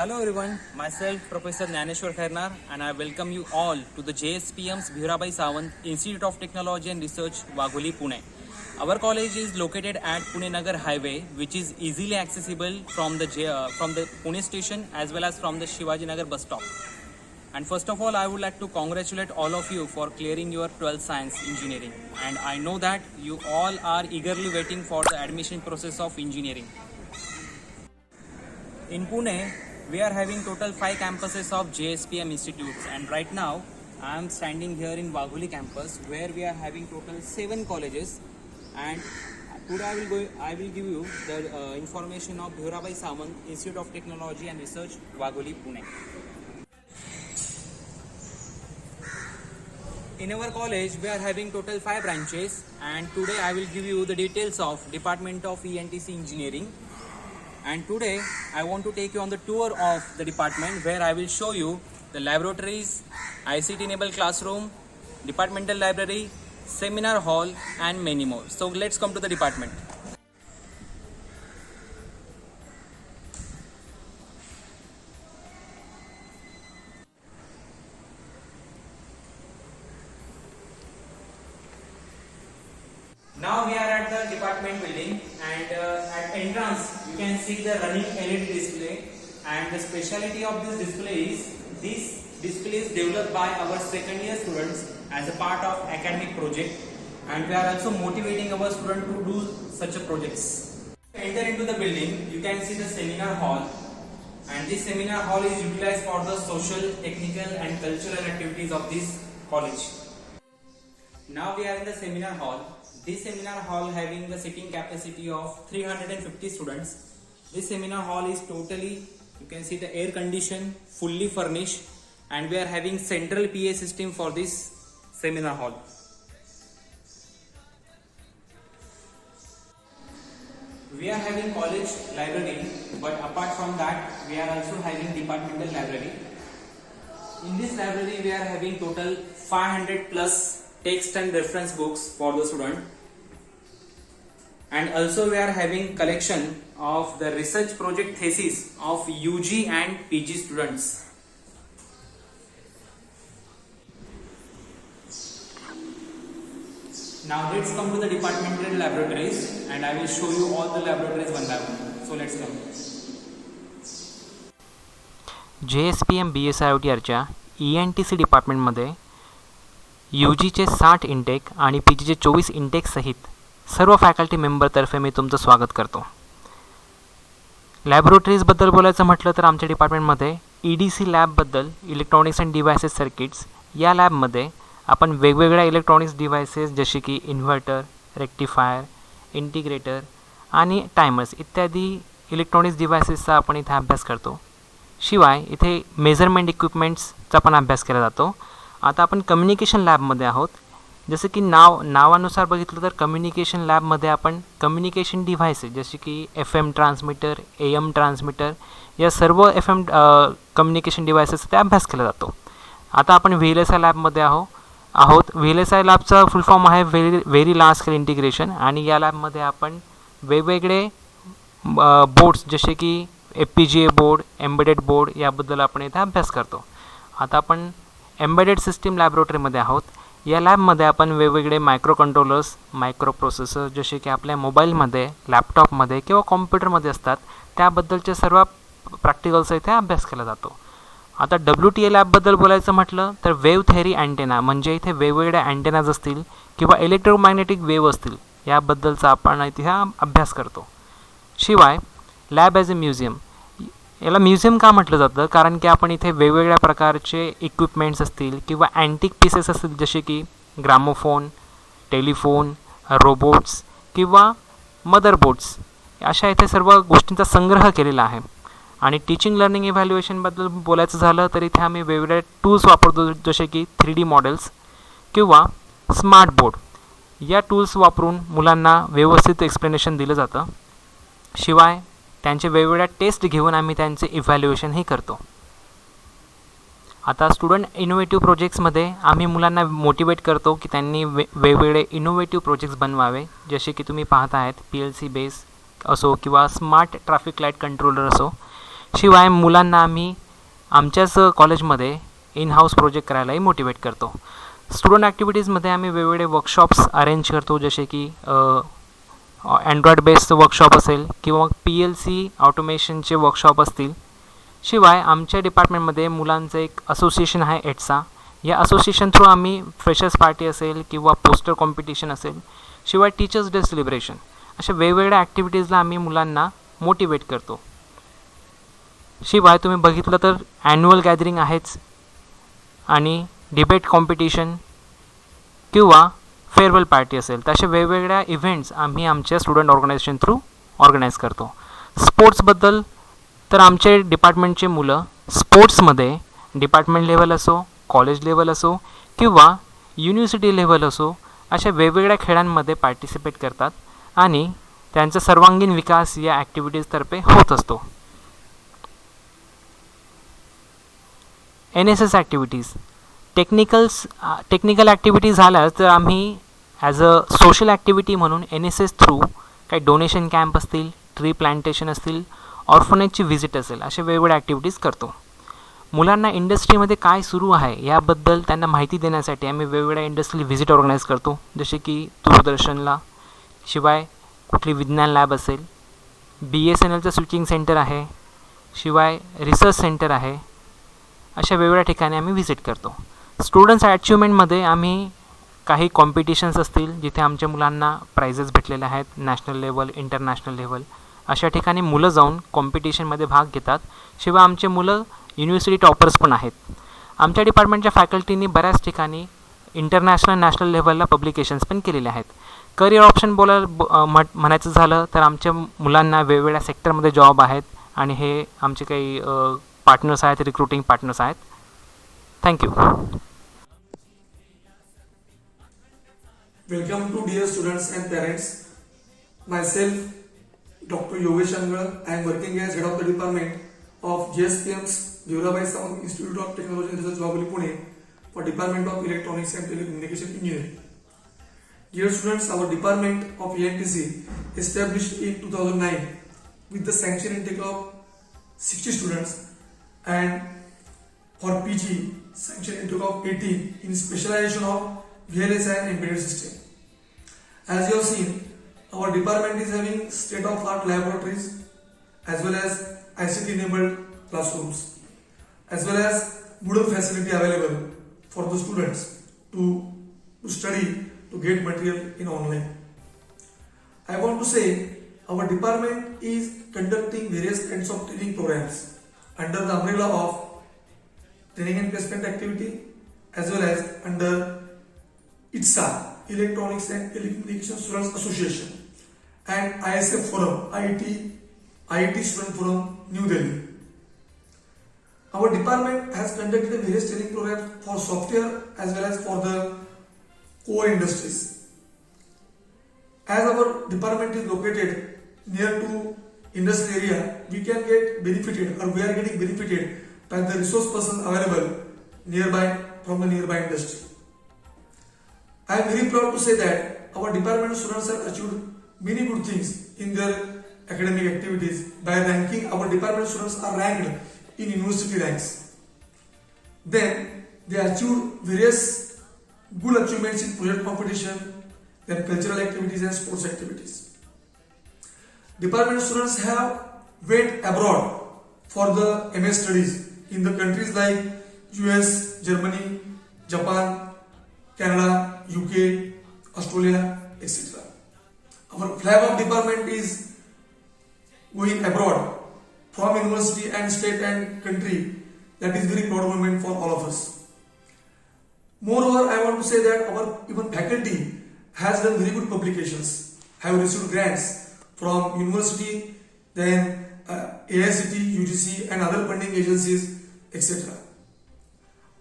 Hello everyone, myself Professor Nyaneshwar Khairnar and I welcome you all to the JSPM's Bhirabai Sawant Institute of Technology and Research, Wagholi, Pune. Our college is located at Pune Nagar Highway, which is easily accessible from the Pune station as well as from the Shivaji Nagar bus stop. And first of all, I would like to congratulate all of you for clearing your 12th Science Engineering. And I know that you all are eagerly waiting for the admission process of engineering. In Pune, we are having total 5 campuses of JSPM institutes, and right now I am standing here in Wagholi campus where we are having total 7 colleges. And today I will give you the information of Bhirabai Sawant Institute of Technology and Research, Wagholi, Pune. In our college, we are having total 5 branches, and today I will give you the details of Department of ENTC Engineering. And today I want to take you on the tour of the department where I will show you the laboratories, ICT enabled classroom, departmental library, seminar hall and many more. So let's come to the department. Now we are at the department building, and at entrance you can see the running LED display, and the speciality of this display is developed by our second year students as a part of academic project, and we are also motivating our students to do such a projects. Enter into the building, you can see the seminar hall, and this seminar hall is utilized for the social, technical and cultural activities of this college. Now we are in the seminar hall. This seminar hall having the seating capacity of 350 students. This seminar hall is totally, you can see the air conditioned, fully furnished, and we are having central PA system for this seminar hall. We are having college library, but apart from that we are also having departmental library. In this library we are having total 500 plus text and reference books for the student, and also we are having collection of the research project thesis of UG and PG students. Now let's come to the departmental laboratories, and I will show you all the laboratories one by one. So let's come. JSPM BSIOTRच्या ENTC डिपार्टमेंटमध्ये UGचे 60 intake आणि PGचे 24 intake सहित सर्व faculty मेंबरतर्फे मी तुमचं स्वागत करतो. लॅबोरेटरीजबद्दल बोलायचं म्हटलं तर आमच्या डिपार्टमेंटमध्ये EDC लॅबबद्दल, इलेक्ट्रॉनिक्स अँड डिव्हायसेस सर्किट्स, या लॅबमध्ये आपण वेगवेगळ्या इलेक्ट्रॉनिक्स डिव्हायसेस जसे की इन्व्हर्टर, रेक्टिफायर, इंटिग्रेटर आणि टायमर्स इत्यादी इलेक्ट्रॉनिक्स डिव्हायसेसचा आपण इथे अभ्यास करतो. शिवाय इथे मेजरमेंट इक्विपमेंट्सचा पण अभ्यास केला जातो. आता आपण कम्युनिकेशन लॅबमध्ये आहोत. जसं की नावानुसार बघितलं तर कम्युनिकेशन लॅबमध्ये आपण कम्युनिकेशन डिव्हायसेस जसे की FM ट्रान्समीटर, AM ट्रान्समीटर या सर्व FM कम्युनिकेशन डिव्हायसेसचा अभ्यास केला जातो. आता आपण VLSI लॅबमध्ये आहोत. VLSI लॅबचा फुल फॉर्म आहे व्हेरी लार्ज स्केल इंटिग्रेशन, आणि या लॅबमध्ये आपण वेगवेगळे बोर्ड्स जसे की FPGA बोर्ड, एम्बेडेड बोर्ड याबद्दल आपण इथे अभ्यास करतो. आता आपण एम्बेडेड सिस्टीम लॅबोरेटरीमध्ये आहोत. या लॅबमध्ये आपण वेगवेगळे मायक्रो कंट्रोलर्स, मायक्रो प्रोसेसर जसे की आपल्या मोबाईलमध्ये, लॅपटॉपमध्ये किंवा कॉम्प्युटरमध्ये असतात त्याबद्दलचे सर्व प्रॅक्टिकल्सचा इथे अभ्यास केला जातो. आता WTA लॅबबद्दल बोलायचं म्हटलं तर वेव्ह थेअरी अँटेना, म्हणजे इथे वेगवेगळ्या अँटेनाज असतील किंवा इलेक्ट्रोमॅग्नेटिक वेव्ह असतील याबद्दलचा आपण इथे अभ्यास करतो. शिवाय लॅब ॲज अ म्युझियम, याला म्युझियम का म्हटलं जातं, कारण की आपण इथे वेगवेगळ्या प्रकारचे इक्विपमेंट्स असतील किंवा अँटिक पीसेस असतील जसे की ग्रामोफोन, टेलिफोन, रोबोट्स किंवा मदरबोर्ड्स अशा इथे सर्व गोष्टींचा संग्रह केलेला आहे. आणि टीचिंग लर्निंग इव्हॅल्युएशनबद्दल बोलायचं झालं तर इथे आम्ही वेगवेगळे टूल्स वापरतो जसे की 3D मॉडेल्स किंवा स्मार्ट बोर्ड. या टूल्स वापरून मुलांना व्यवस्थित एक्सप्लेनेशन दिलं जातं. शिवाय त्यांचे वेगवेगळ्या टेस्ट घेऊन आम्ही त्यांचे इव्हॅल्युएशनही करतो. आता स्टुडंट इनोव्हेटिव्ह प्रोजेक्ट्समध्ये आम्ही मुलांना मोटिवेट करतो की त्यांनी वेगवेगळे इनोव्हेटिव्ह प्रोजेक्ट्स बनवावे. जसे की तुम्ही पाहत आहेत PLC बेस असो किंवा स्मार्ट ट्रॅफिक लाईट कंट्रोलर असो. शिवाय मुलांना आम्ही आमच्याच कॉलेजमध्ये इन हाऊस प्रोजेक्ट करायलाही मोटिवेट करतो. स्टुडंट ॲक्टिव्हिटीजमध्ये आम्ही वेगवेगळे वर्कशॉप्स अरेंज करतो, जसे की अँड्रॉइड बेस्ड वर्कशॉप असेल किंवा PLC ऑटोमेशनचे वर्कशॉप असतील. शिवाय आमच्या डिपार्टमेंटमध्ये मुलांचं एक असोसिएशन आहे एटसा. या असोसिएशन थ्रू आम्ही फ्रेशर्स पार्टी असेल किंवा पोस्टर कॉम्पिटिशन असेल, शिवाय टीचर्स डे सेलिब्रेशन अशा वेगवेगळ्या ॲक्टिव्हिटीजला आम्ही मुलांना मोटिवेट करतो. शिवाय तुम्ही बघितलं तर ॲन्युअल गॅदरिंग आहेच, आणि डिबेट कॉम्पिटिशन किंवा फेअरवेल पार्टी असेल, तर अशा वेगवेगळ्या इव्हेंट्स आम्ही आमच्या स्टुडंट ऑर्गनायझेशन थ्रू ऑर्गनाईज करतो. स्पोर्ट्सबद्दल तर आमचे डिपार्टमेंटचे मुलं स्पोर्ट्समध्ये डिपार्टमेंट लेवल असो, कॉलेज लेवल असो किंवा युनिव्हर्सिटी लेवल असो, अशा वेगवेगळ्या खेळांमध्ये पार्टिसिपेट करतात आणि त्यांचा सर्वांगीण विकास या ॲक्टिव्हिटीजतर्फे होत असतो. NSS ॲक्टिव्हिटीज टेक्निकल ॲक्टिव्हिटी झाल्या तर आम्ही ॲज अ सोशल ॲक्टिव्हिटी म्हणून NSS थ्रू काही डोनेशन कॅम्प असतील, ट्री प्लांटेशन असतील, ऑर्फनेजची व्हिजिट असेल, अशा वेगवेगळ्या ॲक्टिव्हिटीज करतो. मुलांना इंडस्ट्रीमध्ये काय सुरू आहे याबद्दल त्यांना माहिती देण्यासाठी आम्ही वेगवेगळ्या इंडस्ट्रियल व्हिजिट ऑर्गनाईज करतो, जसे की दूरदर्शनला. शिवाय कुठली विज्ञान लॅब असेल, BSNLचं स्विचिंग सेंटर आहे, शिवाय रिसर्च सेंटर आहे, अशा वेगवेगळ्या ठिकाणी आम्ही व्हिजिट करतो. स्टुडंट्स अचिव्हमेंटमध्ये आम्ही काही कॉम्पिटिशन्स असतील जिथे आमच्या मुलांना प्राइजेस भेटलेले आहेत, नॅशनल लेवल, इंटरनॅशनल लेवल, अशा ठिकाणी मुलं जाऊन कॉम्पिटिशनमध्ये भाग घेतात. शिवाय आमचे मुलं युनिव्हर्सिटी टॉपर्स पण आहेत. आमच्या डिपार्टमेंटच्या फॅकल्टीनी बऱ्याच ठिकाणी इंटरनॅशनल, नॅशनल लेवलला पब्लिकेशन्स पण केलेले आहेत. करिअर ऑप्शन म्हणायचं झालं तर आमच्या मुलांना वेगवेगळ्या सेक्टरमध्ये जॉब आहेत, आणि हे आमचे काही पार्टनर्स आहेत, रिक्रुटिंग पार्टनर्स आहेत. Thank you. Welcome to dear students and parents. Myself, Dr. Yogesh Angal. I am working as head of the department of JSPM's Devarabai Samant Institute of Technology and Research, Wagoli, Pune, for Department of Electronics and Telecommunication Engineering. Dear students, our department of ENTC established in 2009 with the sanction intake of 60 students, and for PG sanction intake of 18 in specialization of VLS and embedded system. As you have seen, our department is having state-of-art laboratories as well as ICT-enabled classrooms, as well as Moodle facility available for the students to study, to get material in online. I want to say our department is conducting various kinds of training programs under the umbrella of training and placement activity, as well as under ITSA, Electronics and Telecommunication Students Association, and ISF Forum, IIT Student Forum, New Delhi. Our department has conducted various training programs for software as well as for the core industries. As our department is located near to industrial area, we can get benefited, or we are getting benefited by the resource persons available nearby from the nearby industry. I am very proud to say that our department students have achieved many good things in their academic activities by ranking. Our department students are ranked in university ranks. Then they achieved various good achievements in project competition, then cultural activities and sports activities. Department students have went abroad for the MS studies in the countries like US, Germany, Japan, Canada, UK, Australia, etc. Our flag of department is going abroad from university and state and country. That is very proud moment for all of us. Moreover, I want to say that our even faculty has done very good publications, have received grants from university, then AICT, UGC and other funding agencies, etc.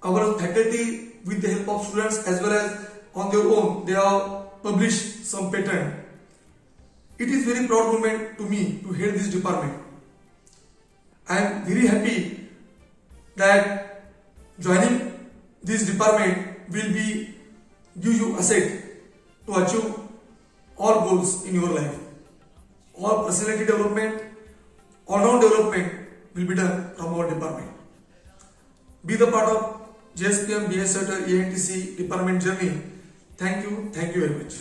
Our faculty, with the help of students as well as on their own, they have published some patent. It is very proud moment to me to head this department. I am very happy that joining this department will be give you asset to achieve all goals in your life. All personality development, all round development will be done from our department. Be the part of JSPM BS Certer ENTC department journey. Thank you very much.